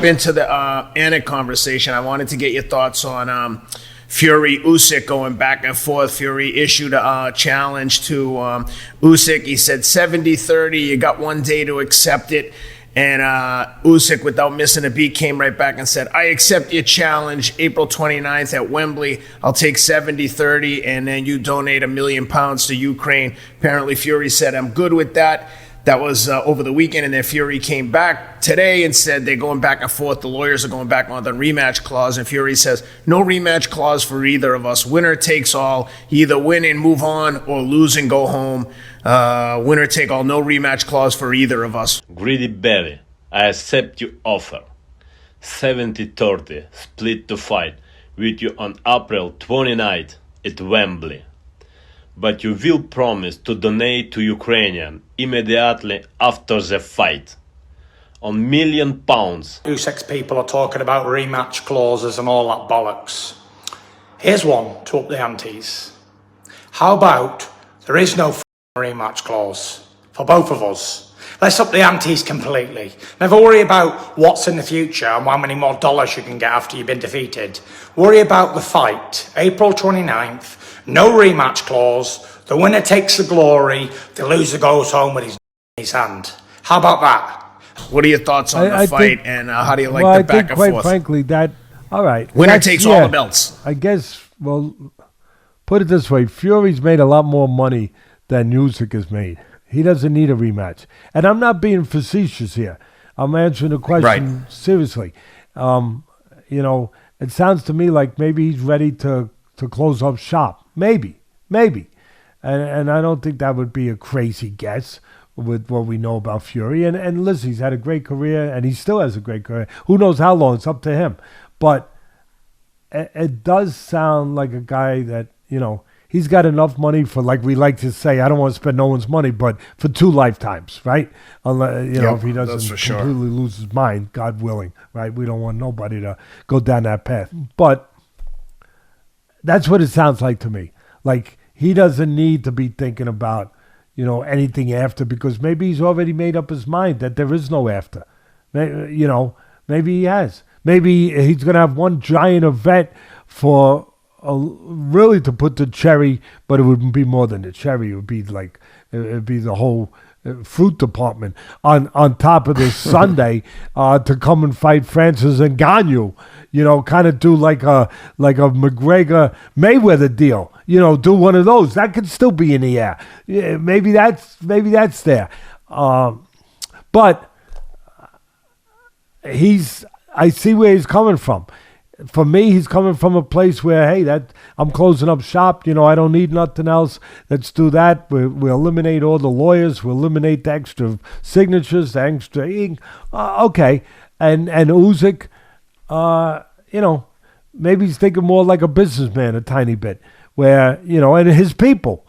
Into the Anik conversation, I wanted to get your thoughts on Fury Usyk going back and forth. Fury issued a challenge to Usyk. He said 70-30, you got 1 day to accept it. And Usyk, without missing a beat, came right back and said, I accept your challenge April 29th at Wembley. I'll take 70-30, and then you donate £1 million to Ukraine. Apparently Fury said, I'm good with that. That was over the weekend, and then Fury came back today and said they're going back and forth. The lawyers are going back on the rematch clause, and Fury says, no rematch clause for either of us. Winner takes all. You either win and move on or lose and go home. Winner take all. No rematch clause for either of us. Greedy Belly, I accept your offer. 70-30, split to fight with you on April 29th at Wembley. But you will promise to donate to Ukrainian immediately after the fight. On £1 million. Usyk's people are talking about rematch clauses and all that bollocks. Here's one to up the antes. How about there is no rematch clause for both of us? Let's up the antes completely. Never worry about what's in the future and how many more dollars you can get after you've been defeated. Worry about the fight, April 29th. No rematch clause. The winner takes the glory. The loser goes home with his hand. How about that? What are your thoughts on the fight, and how do you like the back and forth? Quite frankly, all right. Winner takes all the belts. I guess, well, put it this way. Fury's made a lot more money than Usyk has made. He doesn't need a rematch. And I'm not being facetious here. I'm answering the question seriously. It sounds to me like maybe he's ready to close up shop. Maybe. And I don't think that would be a crazy guess with what we know about Fury. And listen, he's had a great career, and he still has a great career. Who knows how long? It's up to him. But it does sound like a guy that, he's got enough money for, like we like to say, I don't want to spend no one's money, but for 2 lifetimes, right? Unless, if he doesn't completely lose his mind, God willing, right? We don't want nobody to go down that path. But that's what it sounds like to me. Like, he doesn't need to be thinking about, anything after, because maybe he's already made up his mind that there is no after. Maybe he has. Maybe he's going to have one giant event for really to put the cherry, but it wouldn't be more than the cherry. It would be the whole fruit department on top of this Sunday to come and fight Francis Ngannou. Kind of do like a McGregor Mayweather deal. Do one of those. That could still be in the air. Yeah, maybe that's there. But I see where he's coming from. For me, he's coming from a place where, hey, I'm closing up shop. I don't need nothing else. Let's do that. We'll eliminate all the lawyers. We'll eliminate the extra signatures, the extra ink. Okay. And Usyk, maybe he's thinking more like a businessman a tiny bit, where, and his people,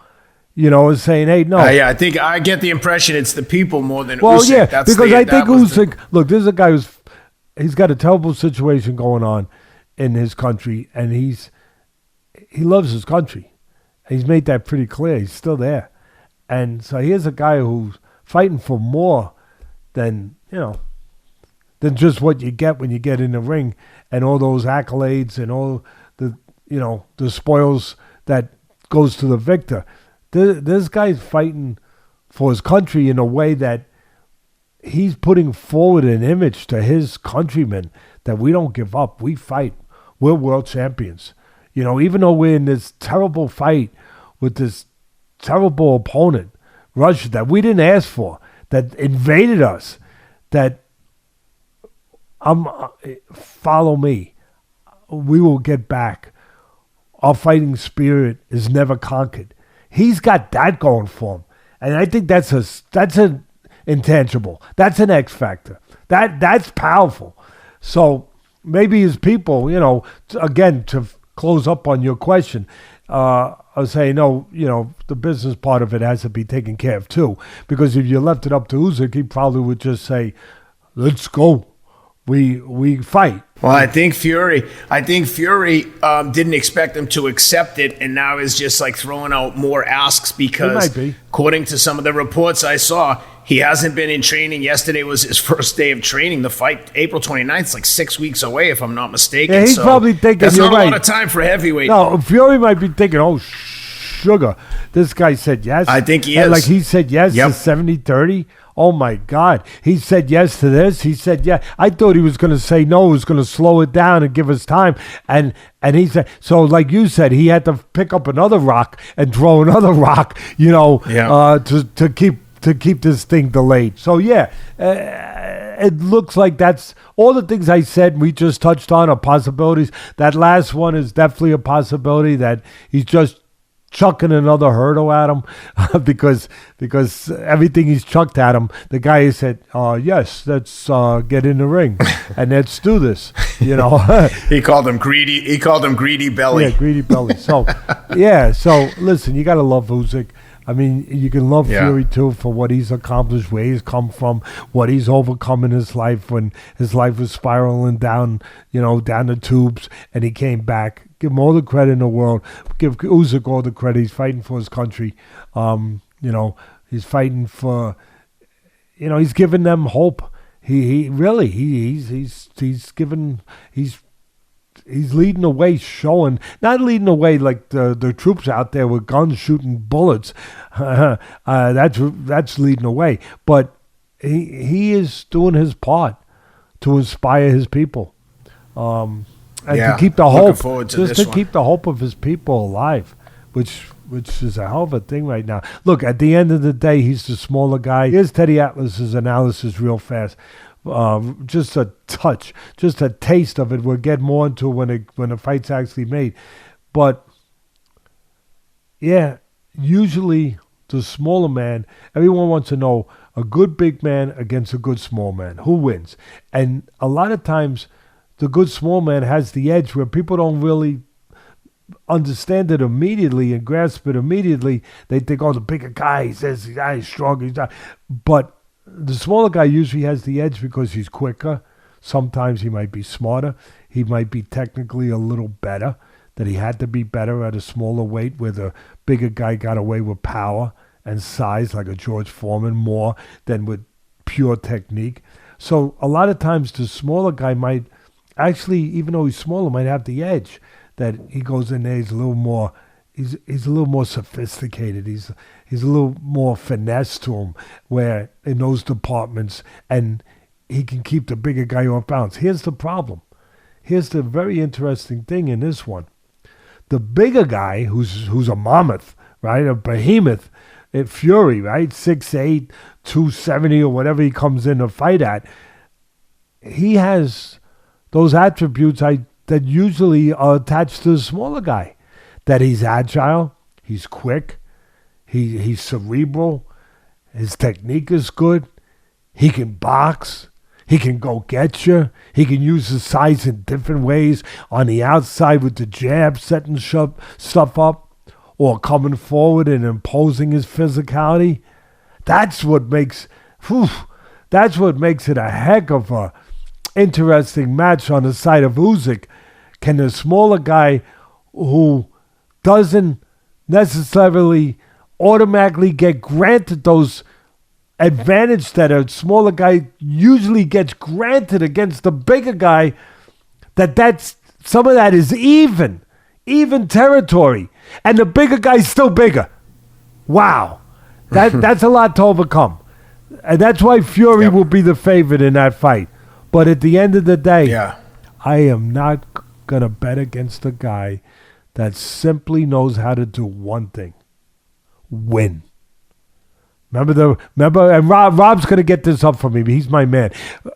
is saying, hey, no. I think I get the impression it's the people more than Usyk. Well, yeah, because I think Usyk, look, this is a guy he's got a terrible situation going on in his country, and he loves his country. He's made that pretty clear. He's still there. And so here's a guy who's fighting for more than just what you get when you get in the ring, and all those accolades and all the spoils that goes to the victor. This guy's fighting for his country in a way that he's putting forward an image to his countrymen that we don't give up. We fight. We're world champions. Even though we're in this terrible fight with this terrible opponent, Russia, that we didn't ask for, that invaded us, that follow me. We will get back. Our fighting spirit is never conquered. He's got that going for him. And I think that's an intangible. That's an X factor. That's powerful. So maybe his people, again, to close up on your question, I was saying, no, the business part of it has to be taken care of too. Because if you left it up to Usyk, he probably would just say, let's go. We fight. Well, I think Fury didn't expect him to accept it, and now is just like throwing out more asks because, according to some of the reports I saw, He hasn't been in training. Yesterday was his first day of training. The fight, April 29th, is like 6 weeks away, if I'm not mistaken. Yeah, he's probably thinking, that's you're not right. a lot of time for heavyweight. No, Fury might be thinking, oh, sugar. This guy said yes. I think he And is. like he said yes Yep. to 70-30. Oh, my God. He said yes to this. He said, yeah. I thought he was going to say no. He was going to slow it down and give us time. And he said, so like you said, he had to pick up another rock and throw another rock, to keep this thing delayed. So, yeah, it looks like that's all the things I said we just touched on are possibilities. That last one is definitely a possibility that he's just chucking another hurdle at him because everything he's chucked at him, the guy said, yes, let's get in the ring and let's do this, He called him greedy. He called him greedy belly. Yeah, greedy belly. So, so listen, you got to love Usyk. I mean, you can love Fury, too, for what he's accomplished, where he's come from, what he's overcome in his life when his life was spiraling down, down the tubes, and he came back. Give him all the credit in the world. Give Usyk all the credit. He's fighting for his country. He's fighting for, he's giving them hope. He's leading the way, not leading the way like the troops out there with guns shooting bullets. That's leading the way. But he is doing his part to inspire his people, and to keep the hope, keep the hope of his people alive, which is a hell of a thing right now. Look, at the end of the day, he's the smaller guy. Here's Teddy Atlas's analysis real fast. Just a touch, just a taste of it. We'll get more into when the fight's actually made. But yeah, usually the smaller man, everyone wants to know a good big man against a good small man. Who wins? And a lot of times the good small man has the edge where people don't really understand it immediately and grasp it immediately. They think, the bigger guy, he says he's strong, he's not. But the smaller guy usually has the edge because he's quicker. Sometimes he might be smarter. He might be technically a little better, that he had to be better at a smaller weight where the bigger guy got away with power and size like a George Foreman more than with pure technique. So a lot of times the smaller guy might actually, even though he's smaller, might have the edge, that he goes in there, he's a little more sophisticated. He's a little more finesse to him, where in those departments, and he can keep the bigger guy off balance. Here's the problem. Here's the very interesting thing in this one. The bigger guy, who's a mammoth, right, a behemoth, Fury, right, 6'8", 270 or whatever he comes in to fight at, he has those attributes that usually are attached to the smaller guy. That he's agile, he's quick, he's cerebral, his technique is good, he can box, he can go get you, he can use his size in different ways, on the outside with the jab, setting stuff up, or coming forward and imposing his physicality. That's what makes it a heck of a interesting match on the side of Usyk. Can the smaller guy who doesn't necessarily automatically get granted those advantage that a smaller guy usually gets granted against the bigger guy, that's some of that is even territory, and the bigger guy's still bigger. Wow, that's a lot to overcome, and that's why Fury will be the favorite in that fight. But at the end of the day, I am not gonna bet against a guy that simply knows how to do one thing: win. Remember, and Rob's gonna get this up for me, but he's my man.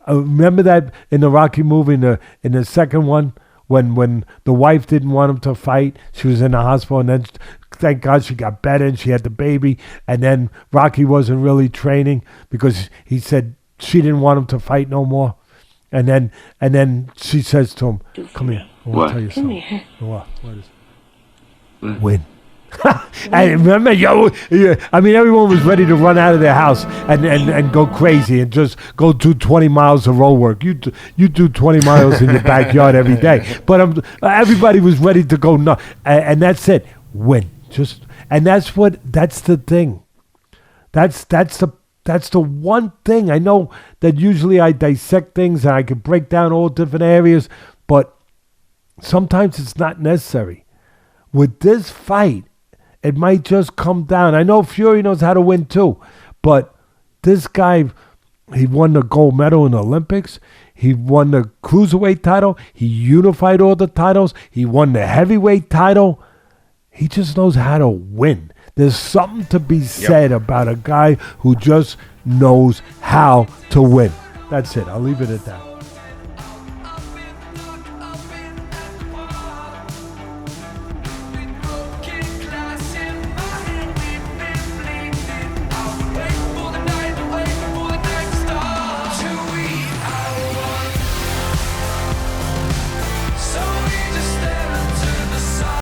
Remember that in the Rocky movie, in the second one, when the wife didn't want him to fight, she was in the hospital, and then thank God she got better and she had the baby, and then Rocky wasn't really training because he said she didn't want him to fight no more, and then she says to him, "Come here, I want to tell you something." What is it? Win. And remember, everyone was ready to run out of their house and go crazy and just go do 20 miles of road work. You do 20 miles in your backyard every day. But everybody was ready to go nuts. And that's it. Win. That's the thing. That's the That's the one thing. I know that usually I dissect things and I can break down all different areas, but sometimes it's not necessary. With this fight, it might just come down. I know Fury knows how to win too, but this guy, he won the gold medal in the Olympics. He won the cruiserweight title. He unified all the titles. He won the heavyweight title. He just knows how to win. There's something to be said about a guy who just knows how to win. That's it. I'll leave it at that.